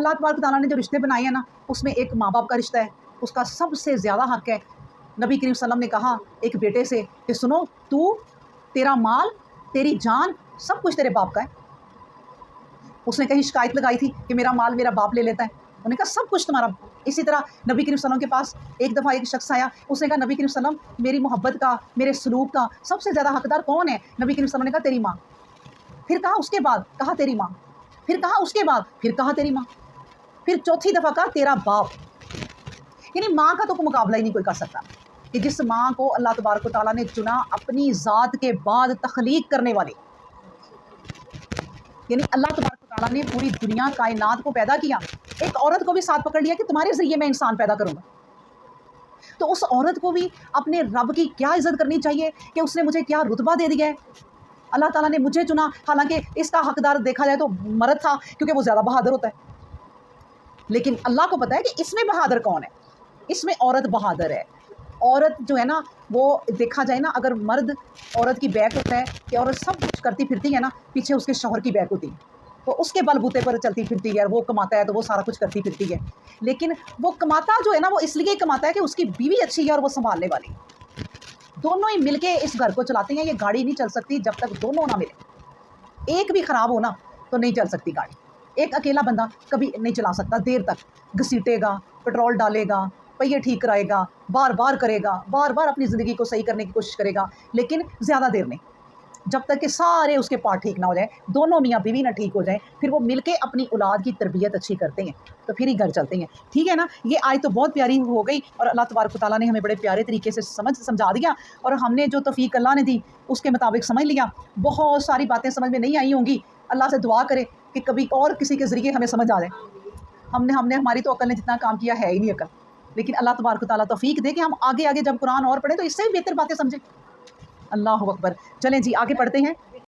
अल्लाह तबारक तआला ने जो रिश्ते बनाए हैं ना, उसमें एक माँ बाप का रिश्ता है, उसका सबसे ज़्यादा हक़ है। नबी करीम सल्लल्लाहु अलैहि वसल्लम ने कहा एक बेटे से कि सुनो, तेरा माल, तेरी जान, सब कुछ तेरे बाप का है। उसने कहीं शिकायत लगाई थी कि मेरा माल मेरा बाप ले लेता है, उन्होंने कहा सब कुछ तुम्हारा। इसी तरह नबी करीम सल्लल्लाहु अलैहि वसल्लम के पास एक दफ़ा एक शख्स आया, उसने कहा नबी करीम सल्लल्लाहु अलैहि वसल्लम, मेरी मोहब्बत का, मेरे सलूक का सबसे ज़्यादा हकदार कौन है? नबी करीम सल्लल्लाहु अलैहि वसल्लम ने कहा तेरी माँ। फिर कहा उसके बाद, कहा तेरी माँ। फिर कहा उसके बाद, फिर कहा तेरी माँ। फिर चौथी दफ़ा कहा तेरा बाप। यानी माँ का तो कोई मुकाबला ही नहीं कोई कर सकता कि जिस माँ को अल्लाह तबारक व तआला ने चुना अपनी ज़ात के बाद तख्लीक करने वाली। यानी अल्लाह तबारक व तआला ने पूरी दुनिया कायनात को पैदा किया, एक औरत को भी साथ पकड़ लिया कि तुम्हारे ज़रिए मैं इंसान पैदा करूँगा। तो उस औरत को भी अपने रब की क्या इज़्ज़त करनी चाहिए कि उसने मुझे क्या रुतबा दे दिया है। अल्लाह ताला ने मुझे चुना, हालांकि इसका हकदार देखा जाए तो मर्द था क्योंकि वो ज़्यादा बहादुर होता है, लेकिन अल्लाह को पता है कि इसमें बहादुर कौन है, इसमें औरत बहादुर है। औरत जो है ना, वो देखा जाए ना, अगर मर्द औरत की बैक होता है कि औरत सब कुछ करती फिरती है ना, पीछे उसके शौहर की बैक होती है, तो उसके बलबूते पर चलती फिरती है, वो कमाता है तो वो सारा कुछ करती फिरती है। लेकिन वो कमाता जो है ना, वो इसलिए कमाता है कि उसकी बीवी अच्छी है और वो संभालने वाली। दोनों ही मिलके इस घर को चलाते हैं। ये गाड़ी नहीं चल सकती जब तक दोनों ना मिले। एक भी ख़राब हो ना तो नहीं चल सकती गाड़ी। एक अकेला बंदा कभी नहीं चला सकता, देर तक घसीटेगा, पेट्रोल डालेगा, पहिए ठीक कराएगा, बार बार करेगा, बार बार अपनी ज़िंदगी को सही करने की कोशिश करेगा, लेकिन ज़्यादा देर नहीं, जब तक कि सारे उसके पार्ट ठीक ना हो जाए, दोनों मियाँ बीवी ना ठीक हो जाए, फिर वो मिलके अपनी औलाद की तरबियत अच्छी करते हैं, तो फिर ही घर चलते हैं। ठीक है ना। ये आयत तो बहुत प्यारी हो गई और अल्लाह तबारक व तआला ने हमें बड़े प्यारे तरीके से समझा दिया और हमने जो तौफीक अल्लाह ने दी उसके मुताबिक समझ लिया। बहुत सारी बातें समझ में नहीं आई होंगी, अल्लाह से दुआ करे कि कभी और किसी के ज़रिए हमें समझ आ जाए। हमने हमारी तो अकल ने जितना काम किया है ही नहीं अकल, लेकिन अल्लाह तबारक व तआला तौफीक दे कि हम आगे आगे जब कुरान और पढ़ें तो इससे भी बेहतर बातें समझें। अल्लाह अकबर। चलें जी आगे पढ़ते हैं।